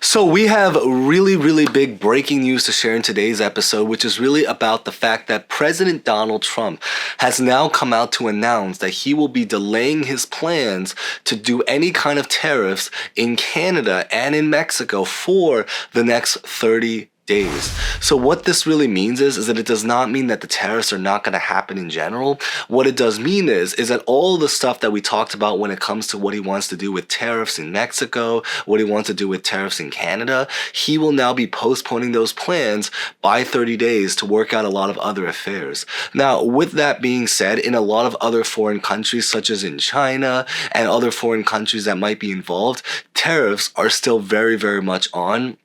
So we have really big breaking news to share in today's episode, which is really about the fact that President Donald Trump has now come out to announce that he will be delaying his plans to do any kind of tariffs in Canada and in Mexico for the next 30 days. So what this really means is that it does not mean that the tariffs are not going to happen in general. What it does mean is that all the stuff that we talked about when it comes to what he wants to do with tariffs in Mexico, what he wants to do with tariffs in Canada, he will now be postponing those plans by 30 days to work out a lot of other affairs. Now, with that being said, in a lot of other foreign countries, such as in China and other foreign countries that might be involved, tariffs are still very much on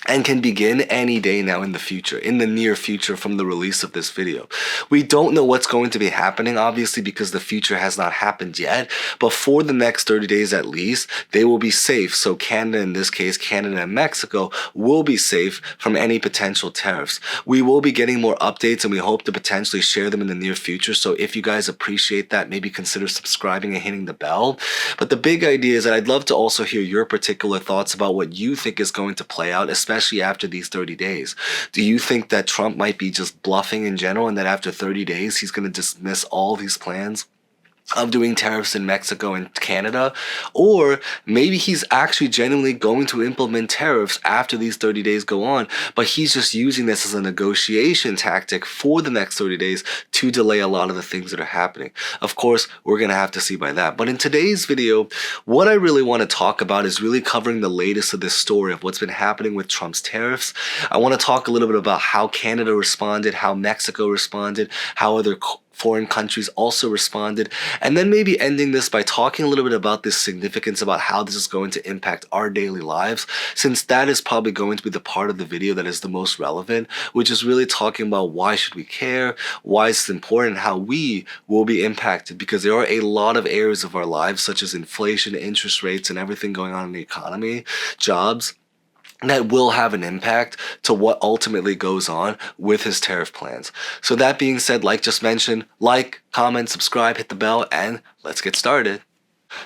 and can begin any day now in the future, in the near future from the release of this video. We don't know what's going to be happening, obviously, because the future has not happened yet, but for the next 30 days at least, they will be safe. So Canada, in this case, Canada and Mexico, will be safe from any potential tariffs. We will be getting more updates and we hope to potentially share them in the near future. So if you guys appreciate that, maybe consider subscribing and hitting the bell. But the big idea is that I'd love to also hear your particular thoughts about what you think is going to play out, especially after these 30 days. Do you think that Trump might be just bluffing in general and that after 30 days he's going to dismiss all these plans of doing tariffs in Mexico and Canada? Or maybe he's actually genuinely going to implement tariffs after these 30 days go on, but he's just using this as a negotiation tactic for the next 30 days to delay a lot of the things that are happening. Of course, we're going to have to see by that. But in today's video, what I really want to talk about is really covering the latest of this story of what's been happening with Trump's tariffs. I want to talk a little bit about how Canada responded, how Mexico responded, how other foreign countries also responded, and then maybe ending this by talking a little bit about this significance about how this is going to impact our daily lives, since that is probably going to be the part of the video that is the most relevant, which is really talking about why should we care, why it's important, how we will be impacted, because there are a lot of areas of our lives, such as inflation, interest rates, and everything going on in the economy, jobs, that will have an impact to what ultimately goes on with his tariff plans. So that being said, like just mentioned, like, comment, subscribe, hit the bell, and let's get started.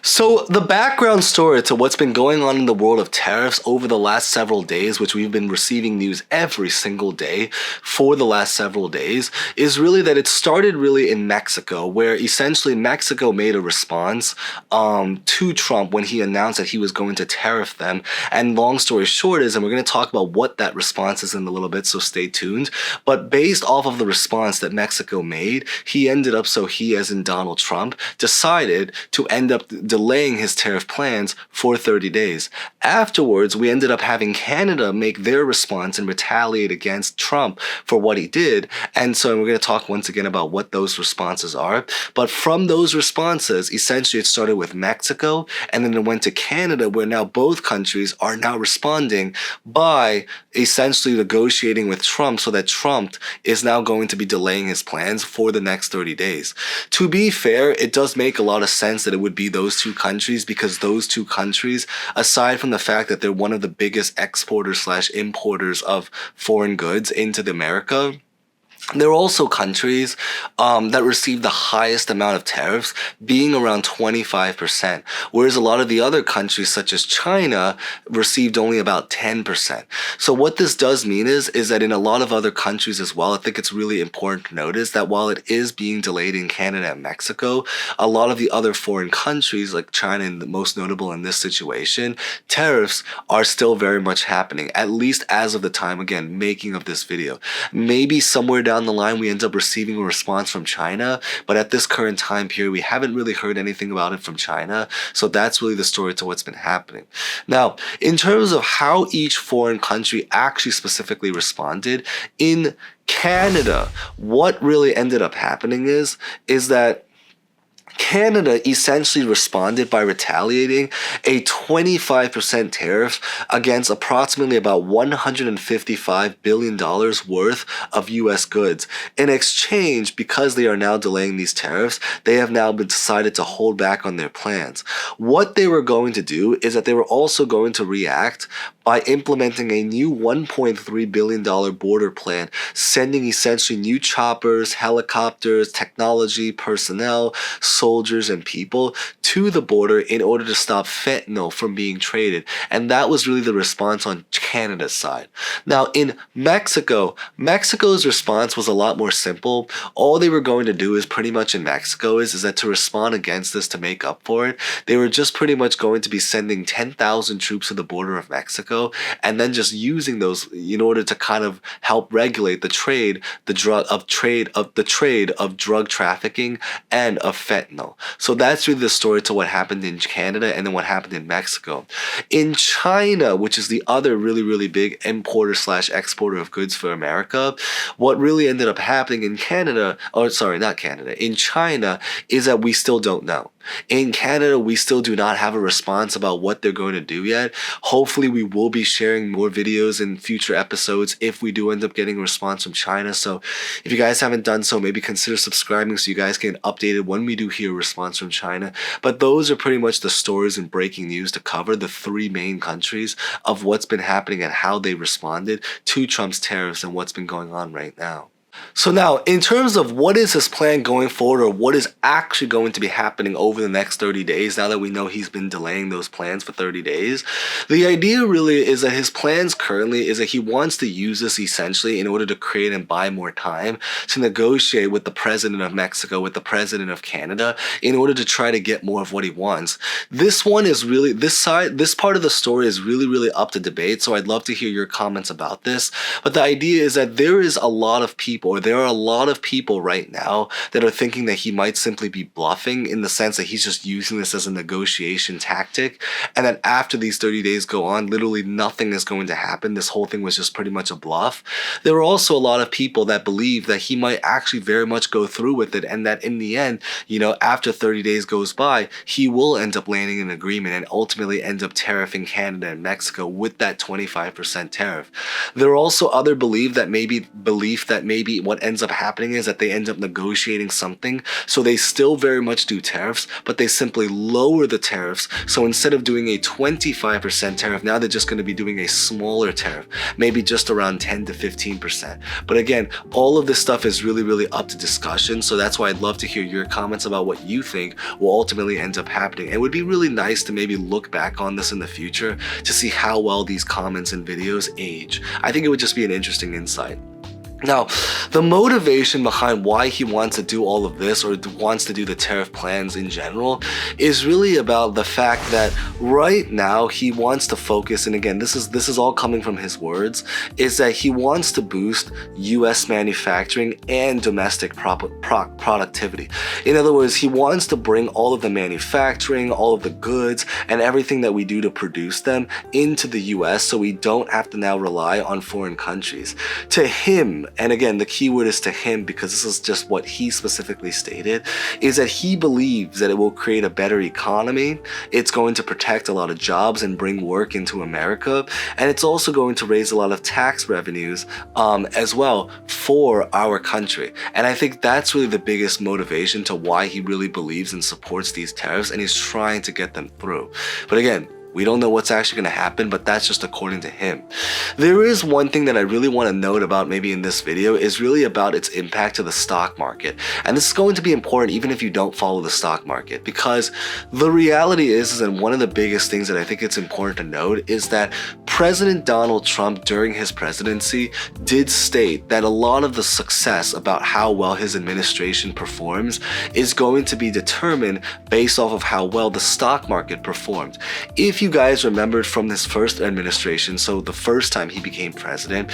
So the background story to what's been going on in the world of tariffs over the last several days, which we've been receiving news every single day for the last several days, is really that it started really in Mexico, where essentially Mexico made a response to Trump when he announced that he was going to tariff them. And long story short is, and we're going to talk about what that response is in a little bit, so stay tuned. But based off of the response that Mexico made, he as in Donald Trump, decided to end up delaying his tariff plans for 30 days. Afterwards, we ended up having Canada make their response and retaliate against Trump for what he did. And so we're going to talk once again about what those responses are. But from those responses, essentially it started with Mexico, and then it went to Canada, where now both countries are now responding by essentially negotiating with Trump so that Trump is now going to be delaying his plans for the next 30 days. To be fair, it does make a lot of sense that it would be those two countries, because those two countries, aside from the fact that they're one of the biggest exporters/importers of foreign goods into America, they're also countries that receive the highest amount of tariffs, being around 25%, whereas a lot of the other countries, such as China, received only about 10%. So what this does mean is that in a lot of other countries as well, I think it's really important to notice that while it is being delayed in Canada and Mexico, a lot of the other foreign countries, like China, and the most notable in this situation, tariffs are still very much happening, at least as of the time, again, making of this video. Maybe somewhere down the line we end up receiving a response from China, but at this current time period we haven't really heard anything about it from China. So that's really the story to what's been happening. Now, in terms of how each foreign country actually specifically responded, in Canada, what really ended up happening is that Canada essentially responded by retaliating a 25% tariff against approximately about $155 billion worth of U.S. goods. In exchange, because they are now delaying these tariffs, they have now been decided to hold back on their plans. What they were going to do is that they were also going to react by implementing a new $1.3 billion border plan, sending essentially new choppers, helicopters, technology, personnel, soldiers and people to the border in order to stop fentanyl from being traded. And that was really the response on Canada's side. Now, in Mexico, Mexico's response was a lot more simple. All they were going to do is pretty much in Mexico is that to respond against this, to make up for it, they were just pretty much going to be sending 10,000 troops to the border of Mexico and then just using those in order to kind of help regulate the trade of drug trafficking and of fentanyl. So that's really the story to what happened in Canada and then what happened in Mexico. In China, which is the other really big importer slash exporter of goods for America, what really ended up happening in Canada, or sorry, not Canada, in China, is that we still don't know. In Canada, we still do not have a response about what they're going to do yet. Hopefully, we will be sharing more videos in future episodes if we do end up getting a response from China. So if you guys haven't done so, maybe consider subscribing so you guys get updated when we do hear a response from China. But those are pretty much the stories and breaking news to cover the three main countries of what's been happening and how they responded to Trump's tariffs and what's been going on right now. So now, in terms of what is his plan going forward, or what is actually going to be happening over the next 30 days, now that we know he's been delaying those plans for 30 days, the idea really is that his plans currently is that he wants to use this essentially in order to create and buy more time to negotiate with the president of Mexico, with the president of Canada, in order to try to get more of what he wants. This one is really, this part of the story is really up to debate, so I'd love to hear your comments about this. But the idea is that there is a lot of people, or there are a lot of people right now that are thinking that he might simply be bluffing, in the sense that he's just using this as a negotiation tactic, and that after these 30 days go on, literally nothing is going to happen. This whole thing was just pretty much a bluff. There are also a lot of people that believe that he might actually very much go through with it, and that in the end, you know, after 30 days goes by, he will end up landing an agreement and ultimately end up tariffing Canada and Mexico with that 25% tariff. There are also other belief that maybe what ends up happening is that they end up negotiating something, so they still very much do tariffs, but they simply lower the tariffs. So instead of doing a 25% tariff, now they're just going to be doing a smaller tariff, maybe just around 10 to 15%. But again, all of this stuff is really up to discussion, so that's why I'd love to hear your comments about what you think will ultimately end up happening. It would be really nice to maybe look back on this in the future to see how well these comments and videos age. I think it would just be an interesting insight. Now, the motivation behind why he wants to do all of this, or wants to do the tariff plans in general, is really about the fact that right now he wants to focus, and again, this is all coming from his words, is that he wants to boost US manufacturing and domestic productivity. In other words, he wants to bring all of the manufacturing, all of the goods, and everything that we do to produce them into the US, so we don't have to now rely on foreign countries. To him, and again, the key word is to him, because this is just what he specifically stated, is that he believes that it will create a better economy, it's going to protect a lot of jobs and bring work into America, and it's also going to raise a lot of tax revenues as well for our country. And I think that's really the biggest motivation to why he really believes and supports these tariffs, and he's trying to get them through. But again, we don't know what's actually going to happen, but that's just according to him. There is one thing that I really want to note about maybe in this video, is really about its impact to the stock market. And this is going to be important even if you don't follow the stock market, because the reality is and one of the biggest things that I think it's important to note is that President Donald Trump during his presidency did state that a lot of the success about how well his administration performs is going to be determined based off of how well the stock market performed. If you guys remembered from his first administration, so the first time he became president,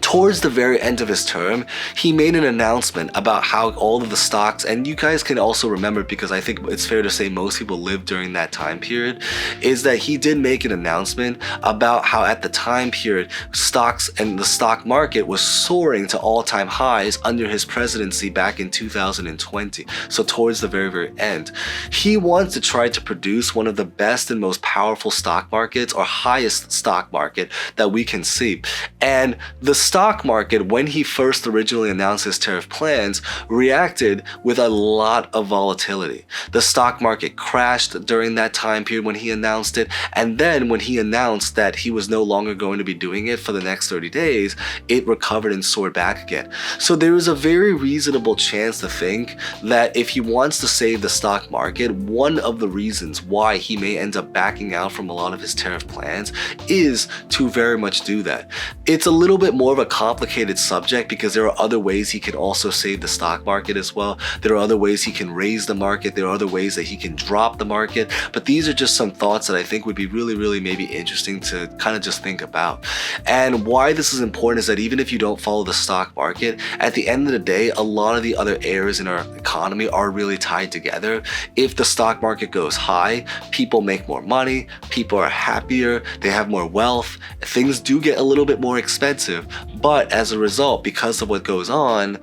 towards the very end of his term, he made an announcement about how all of the stocks, and you guys can also remember because I think it's fair to say most people lived during that time period, is that he did make an announcement about how at the time period, stocks and the stock market was soaring to all-time highs under his presidency back in 2020. So towards the very end, he wants to try to produce one of the best and most powerful stock markets, or highest stock market that we can see. And the stock stock market, when he first originally announced his tariff plans, reacted with a lot of volatility. The stock market crashed during that time period when he announced it, and then when he announced that he was no longer going to be doing it for the next 30 days, it recovered and soared back again. So there is a very reasonable chance to think that if he wants to save the stock market, one of the reasons why he may end up backing out from a lot of his tariff plans is to very much do that. It's a little bit more of a complicated subject because there are other ways he can also save the stock market as well. There are other ways he can raise the market. There are other ways that he can drop the market. But these are just some thoughts that I think would be really maybe interesting to kind of just think about. And why this is important is that even if you don't follow the stock market, at the end of the day, a lot of the other areas in our economy are really tied together. If the stock market goes high, people make more money, people are happier, they have more wealth, things do get a little bit more expensive. But as a result, because of what goes on,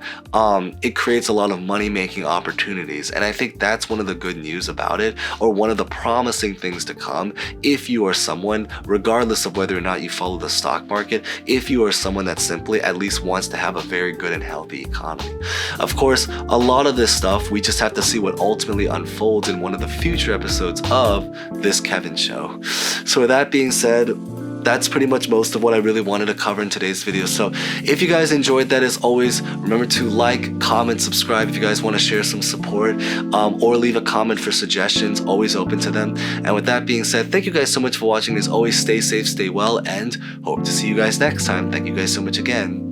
it creates a lot of money-making opportunities. And I think that's one of the good news about it, or one of the promising things to come if you are someone, regardless of whether or not you follow the stock market, if you are someone that simply at least wants to have a very good and healthy economy. Of course, a lot of this stuff, we just have to see what ultimately unfolds in one of the future episodes of this Kevin Show. So with that being said, that's pretty much most of what I really wanted to cover in today's video. So if you guys enjoyed that, as always, remember to like, comment, subscribe if you guys want to share some support, or leave a comment for suggestions, always open to them. And with that being said, thank you guys so much for watching. As always, stay safe, stay well, and hope to see you guys next time. Thank you guys so much again.